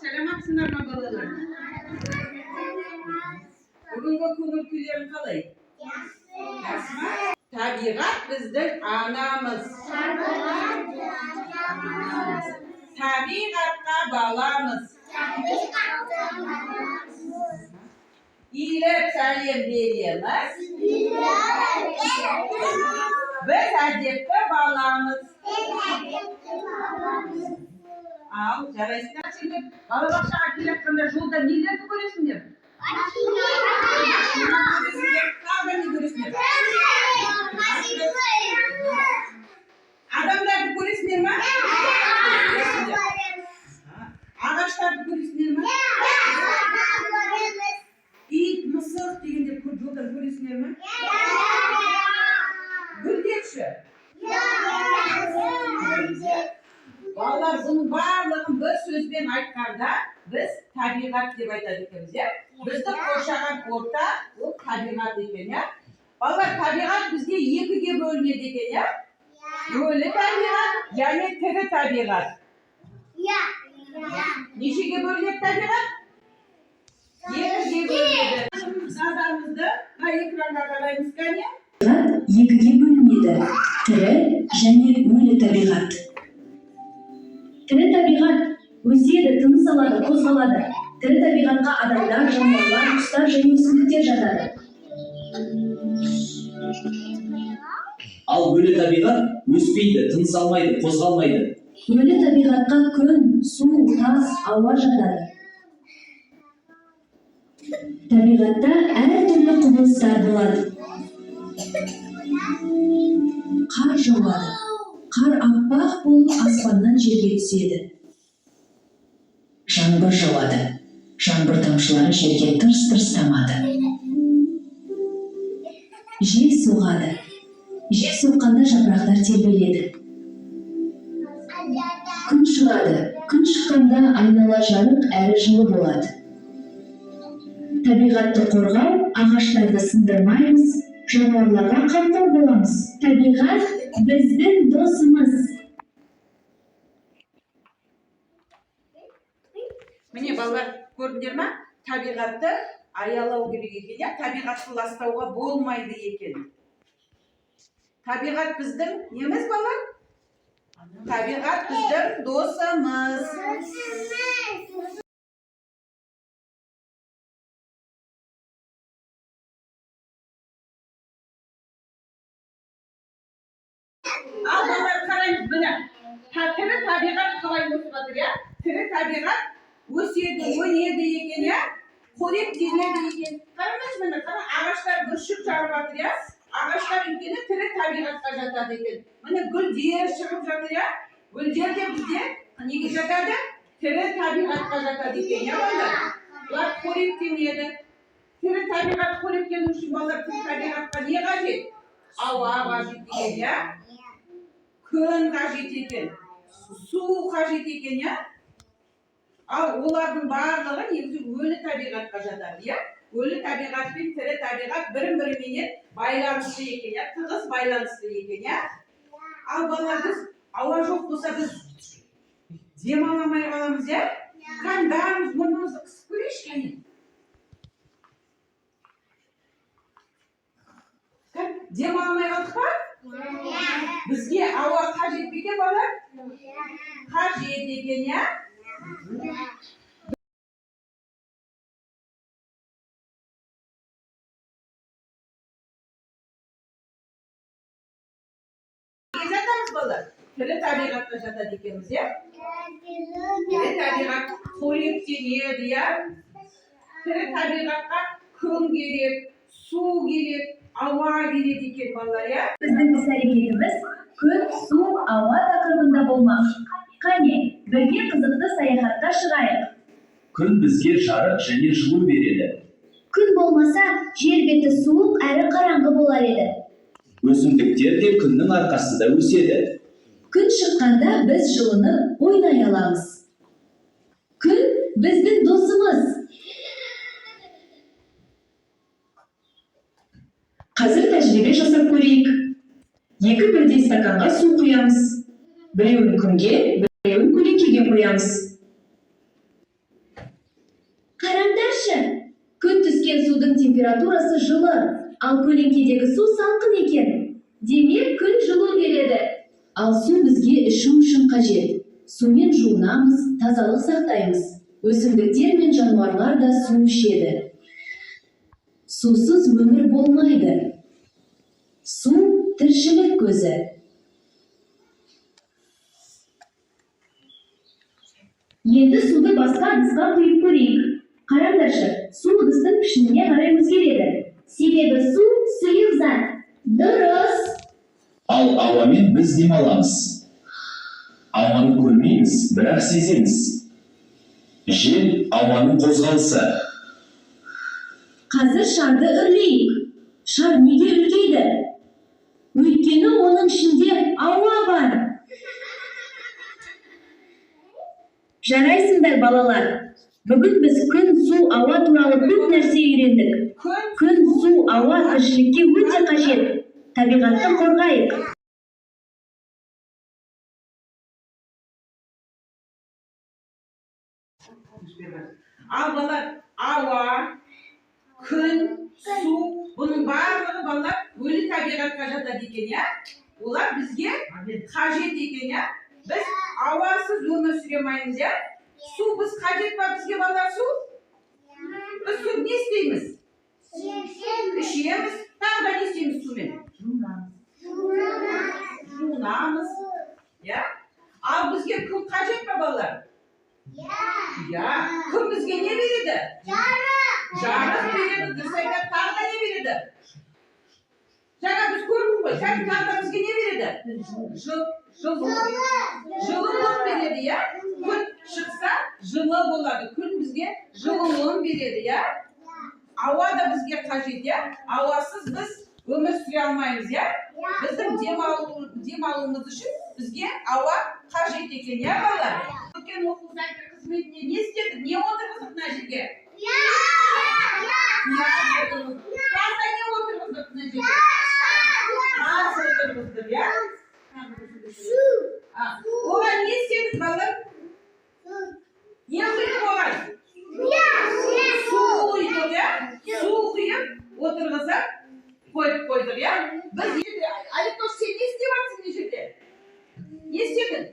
Selamsınlar mı balalar? Bugünkü köngül kuylarım kalay? Yaxşımı? Tabiat bizden anamız. Tabiatga balamız. İyilep salim beriyemiz. Biz adepte balamız. Al, jarayısınlar şimdi. Balabakça akilep kanda jolda nelerdi göresinler? Kağda ne göresinler? Adamlardı göresinler mi? Ağaçlardı göresinler mi? İt, mısır degende jolda göresinler mi? Gül dekşi. Vallahi bunun barlığın bir sözben aytkanda biz tabiat deb aytadi ekemiz ya. Bizni qo'rshag'an o'rta u tabiat ekan ya. Vallahi tabiat bizga ikkiga bo'linadi ekan ya. O'li tabiat, ya'ni tiri tabiat. Neshiga bo'linadi tabiat? Ikkiga bo'linadi. Nazarimizda va ekranga qaraymiz qani? Ikkiga bo'linadi. Tiri және o'li tabiat. Tiri tabiat o'siydi, tınыс aladi, qo'zg'aladi. Tiri tabiatga adamlar, jonivorlar, qushlar және o'simliklar жатadi. Al o'li tabiat o'speydi, tınыс almaydi, qo'zg'almaydi. O'li tabiatga kun, suv, taz, ауа жатadi. Tabiatda har turli qubilishlar bo'ladi. Qar jauadi. Qar appoq bo'lib osmondan yerga tushadi. Жаңбыр жауады. Жаңбыр тамшылары жерге тырс-тырс тамады. Жел соғады. Жел соққанда жапырақтар тербеледі. Күн шығады. Күн шыққанда айнала жарық әрі жылы болады. Табиғатты қорғау, ағаштарды сындырмаймыз, жануарларға қамқор боламыз. Табиғат біздің досымыз. Mine ballar gördüler mi? Tabiatı ayalау керек екен ya. Tabiatı lastauga болмайды екен. Tabiat bizden nemiz ballar? Tabiat bizden dosımız. Al ballar karayınız bana. Tiri tabiat kalay musubadır ya. Tiri tabiat өседі, өнеді екен ya. Қорек денеді екен. Қараңыз міне, ағаштар бүршік жарып жатыр ya. Ағаштар үлкені тірі табиғатқа жатады екен. Міне гүлдер шығып жатыр ya. Гүлдер де бізде неге жатады? Тірі табиғатқа жатады екен ya балдар. Бұлар қорек денеді. Тірі табиғат қоректену үшін балдар тірі табиғатқа не қажет? Ауа қажет екен ya. Күн қажет екен. Су қажет екен ya. Ал олардың барлығы негізі өлі табиғатқа жатады, ya. Өлі табиғат пен тірі табиғат бірін-біріменен байланысты екен, ya. Тығыз байланысты екен, ya. Ал балалар біз ауа жоқ болса біз демаламай қаламыз, ya. Қандарымыз, мұрнымызды қысып көрейікші, кәне. Демаламай қалдық па? Бізге ауа қажет пе екен, балалар? Қажет екен, ya. Жатамыз балар. Тірі табиғатқа жатады екенбіз, ya. Тірі табиғат қоректенеді, ya. Тірі табиғатқа күн керек, су керек, ауа керек екен балар, ya. Біздің іс-әрекетіміз күн, су, ауа тақырыбында болмақ. Қане, бірге қызықты саяхатқа шығайық. Күн бізге жарық және жылу береді. Күн болмаса, жер беті суық әрі қараңғы болар еді. Өсімдіктер де күннің арқасында өседі. Күн шыққанда біз жылынып, ойнай аламыз. Күн біздің досымыз. Қазір тәжірибе жасап көрейік. Екі бірдей стаканға су құямыз. Біреуін күнге, біреуін көлеңкеге қоямыз. түскен судың температурасы жылы, ал көлеңкедегі су салқын екен. Демек, күн жылу келеді. Ал су бізге ішу үшін қажет. Сумен жуынамыз, тазалық сақтаймыз. Өсімдіктер мен жануарлар да су ішеді. Сусыз өмір болмайды. Су тіршілік көзі. Енді суды басқа ыдысқа құйып көрейік. Қараңдаршы, су ыдыстың пішініне қарай өзгереді. Себебі су сұйық зат. Дұрыс. Ал ауамен біз демаламыз. Ауаны көрмейміз, бірақ сеземіз. Жел ауаның қозғалысы. Қазір шарды үрлейік. Шар неге үлкейді? Өйткені оның ішінде ауа бар. Жарайсыңдар, балалар. Бүгін біз күн, су, ауа туралы көп нәрсе үйрендік. Күн, су, ауа тіршілікке өте қажет. Табиғатты қорғайық. Ал балалар, ауа, күн, су, бұның барлығы балалар өлі табиғатқа жатады екен, я? Олар бізге қажет екен, я? Біз ауасыз өмір сүре алмаймыз, я? Су біз қажет па бізге балалар су? Біз су не істейміз? Ішеміз, тағы да не істейміз сумен? Жуынамыз, я? Ал бізге күн қажет па балалар? Ya, күн бізге не береді? Жарық береді, дұрыс айтады, тағы да не береді? Жаңа біз көрдік қой, тағы да бізге не береді? Жылылық береді, я? Күн шықса, жылы болады. Күн бізге жылылығын береді, я? Ауа да бізге қажет, я? Ауасыз біз өмір сүре алмаймыз, я? Біздің демалуымыз үшін бізге ауа қажет екен, я балалар? Өткен оқу сайты қызметіне не істедік? Не отырғыздық мына жерге? Таза не отырғыздық мына жерге? Тас отырғыздық, я? Оған не істедік, балалар? Не құйдық оған? Су құйдық, я? Су құйып отырғызып қойып қойдық, я? Біз Аликтош, сен не істеп жатсың мына жерде? Не істедің?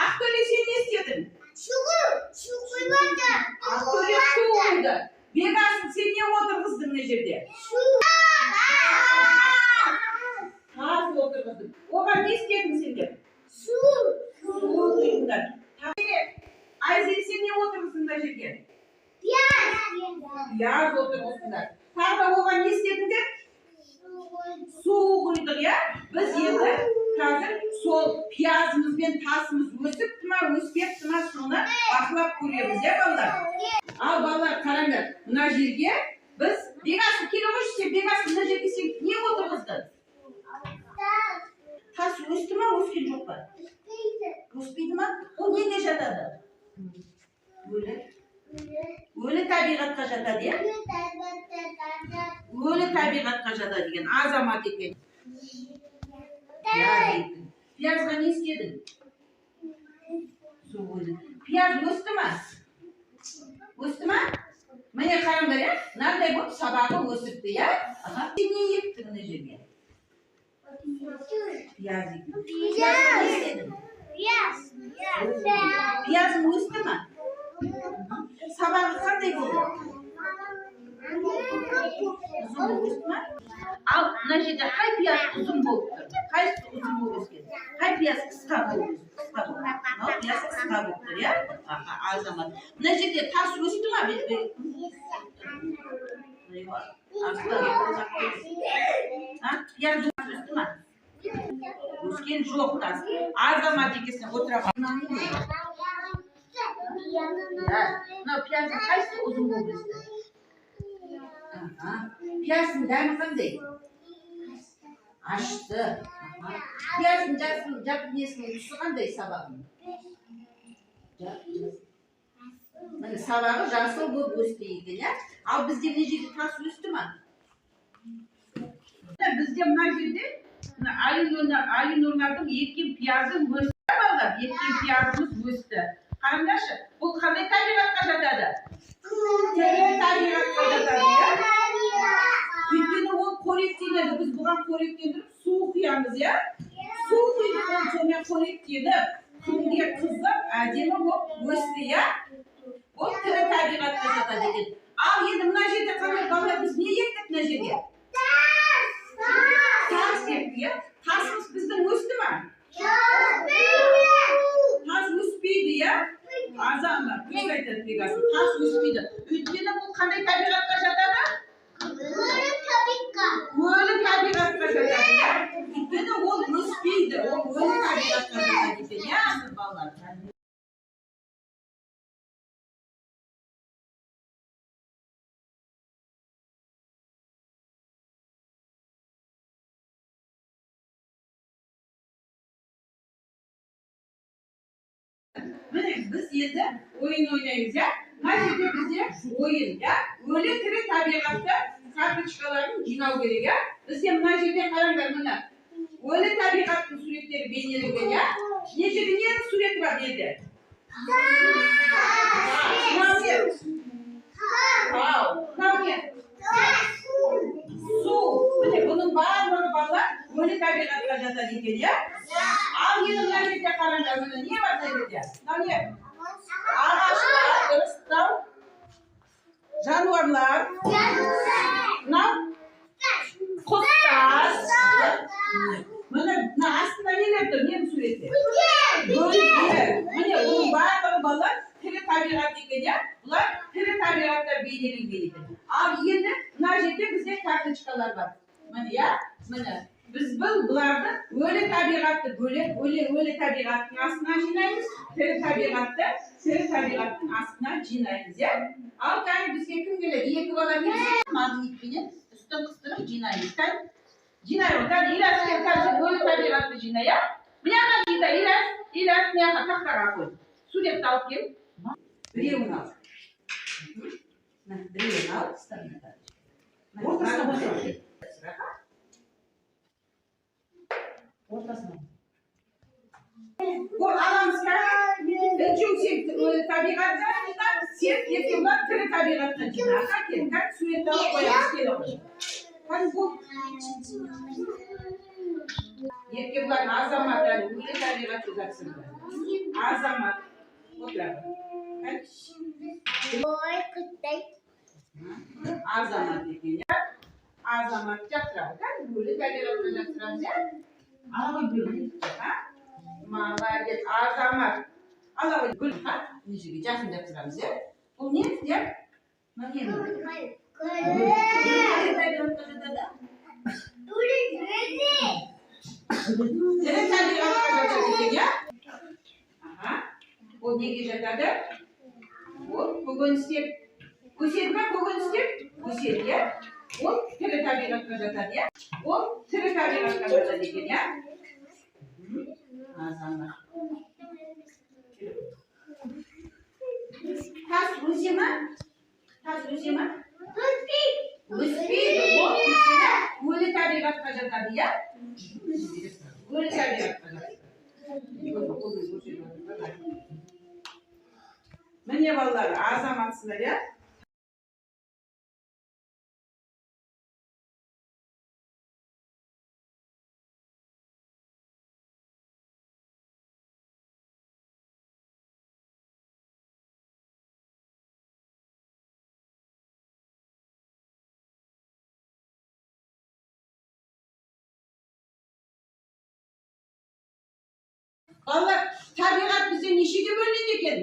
Ақтөре, сен не істедің? Ақтөре су құйды. Бекасым, сен не отырғыздың мына жерде? Тас отырғыздың. Оған не істедің сендер? Су құйдыңдар. Айзел, сен не отырғыздың мына жерге? Пияз отырғыздыңдар. Тағы да оған не істедіңдер? Су құйдық, я? Біз енді қазір сол пиязымыз бен тасымыз өсіпті ма, өспепті ма, соны бақылап көреміз, я балалар? Ал балалар, қараңдар, мына жерге біз Бекасым, келе қойшы, сен Бекасым, мына жерге сен не отырғыздың? Тас өсті ма, өскен жоқ па? Өспейді ма? Ол неге жатады? Өлі табиғатқа жатады, я? Өлі табиғатқа жатады деген азамат екен. Пиязға не істедің? Пияз өсті ма? Өсті ма? Міне қараңдар, я? Мынандай болып сабағы өсіпті, я? Сен не ектің мына жерге? Пияз ектің. Пиязға не істедің? Пиязың өсті ма? Сабағы қандай болды? Ұзын өсті ма? Ал мына жерде қай пияз ұзын болып тұр? Қай ұзын болып өскен? Қай пияз қысқа болып тұр? Мынау пияз қысқа болып тұр, я? Азамат. Мына жерде тас өсті ма? Пияз өсті ма? Өскен жоқ тас. Азамат екесіне отыра. Мынау пияздың қайсысы ұзын болып өсті? Пияздың дәмі қандай? Ашты. Пияздың жап несінің түсі қандай сабағының? Сабағы жасыл болып өсті екен, я? Ал бізде мына жерде тас өсті ма? Бізде мына жерде Алинұрлардың еккен пиязын өсті. Еккен пиязымыз өсті. Қараңдаршы, бұл қандай табиғатқа жатады? tiri tabiatqa жатады, ya. Өйткені ол қоректенеді. Біз бұған қоректендіріп су құямыз, ya. Су құйдық, ол сонымен қоректеніп, күнге қызып, әдемі болып өсті, ya. Ол тірі табиғатқа жатады екен. Ал енді мына жерде қандай балалар, біз не ектік мына жерде? Тас ектік, ya. Тасымыз біздің өсті ме? Тас өспейді, ya. Азанға, көз айтады Пегасы, тас өспейді. Өйткені бұл қандай табиғатқа жатады? Өлі табиғатқа жатады, ya. Өйткені ол өспейді, ол өлі табиғатқа жатады екен, ya, балалар. Міне, біз енді ойын ойнаймыз, ya. Мына жерде бізде ойын, ya. Өлі тірі табиғатты карточкаларын жинау керек, ya. Бізде мына жерде қараңдар, міне. Өлі табиғаттың суреттері бейнеленген, ya. Не жерде ненің суреті бар деді? Су. Міне, бұның барлығы балалар өлі табиғатқа жатады екен, ya. Ал енді мына жерде қараңдар, міне, не бар мына жерде? Мынау не? Ағаштар, дұрыс, мынау жануарлар. Мынау құстар. Міне, мына астында нелер тұр? Ненің суреті? Гүлдер. Міне, бұның барлығы балалар тірі табиғат екен, ya. Бұлар тірі табиғаттар бейнеленген екен. Ал енді мына жерде бізде карточкалар бар. Міне, ya. Міне, біз бұларды өлі табиғатты бөлек, өлі табиғаттың астына жинаймыз, тірі табиғаттың астына жинаймыз, ya. Ал кәне бізге кім келеді? Екі бала келеді. Магнитпенен үстін қыстырып жинаймыз. Жинаймыз. Кәне Илас өлі табиғатты жинай, ya. Мыняға жинда, Илас мыняға тақтаға қой. Суретті алып кел. Біреуін ал. Біреуін ал, ортасына. Ол аламыз кәне, сен табиғатқа жина, сен ертең бар тірі табиғатқа жина. Кәне, суретті алып қоямыз, келі қой. Кәне, бұл ертең бар азамат әлі, өлі табиғатты жатсынды. Азамат. Отырады. Азамат екен, ya. Азамат жатырады. Кәне, өлі табиғатқа жатырамыз, ya. Алғы бөлім, молодец, азамат. Алғы бөлім, нежеге жақын жатырамыз, ya. Бұл не, ya? Тірі табиғатқа жатады екен, ya. Ол неге жатады? Ол көкөністер. Өседі ме көкөністер? Өседі, ya. Ол тірі табиғатқа жатады, ya. Ол тірі табиғатқа жатады екен, ya. Азамат. Тас өсе ме? Тас өсе ме? Өспейді. Ол өлі табиғатқа жатады, ya. Өлі табиғатқа жатады. Міне балалар, азаматсыздар, ya. Балалар, табиғат бізде нешеге бөлінеді екен?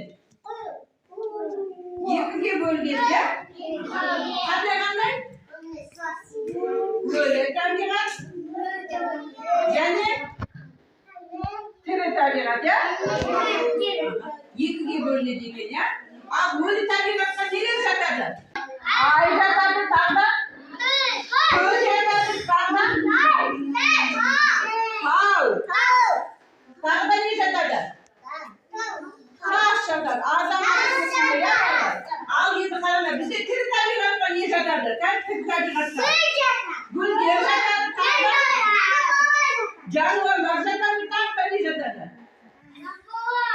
Екіге бөлінеді, ya. Қандай қандай? Өлі табиғат және тірі табиғат, ya. Екіге бөлінеді екен, ya. Ал өлі табиғатқа нелер жатады? Ай жатады, тағы көз жатады, тағы тағы да не жатады? Тас жатады. Азамат өсімді, ya. Ал енді қараңдар, бізде тірі табиғатқа не жатады? Тірі табиғатқа гүлдер жатады, тағы жануарлар жатады, тағы не жатады?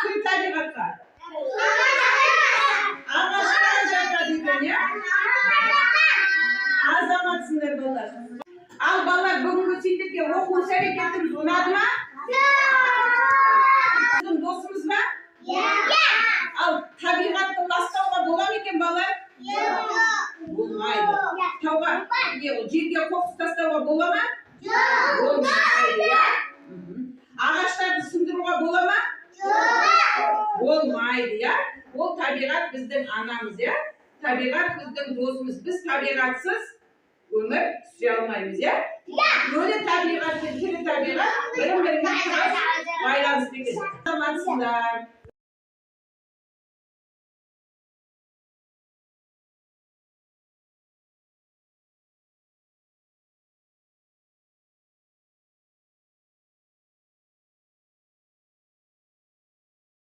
Тірі табиғатқа ағаштар жатады екен, ya. табиғат біздің анамыз, иә? Табиғат біздің досымыз. Біз табиғатсыз өмір сүре алмаймыз, иә? Өлі табиғат пен тірі табиғат бірін-біріне байланысты екен. Амансыздар.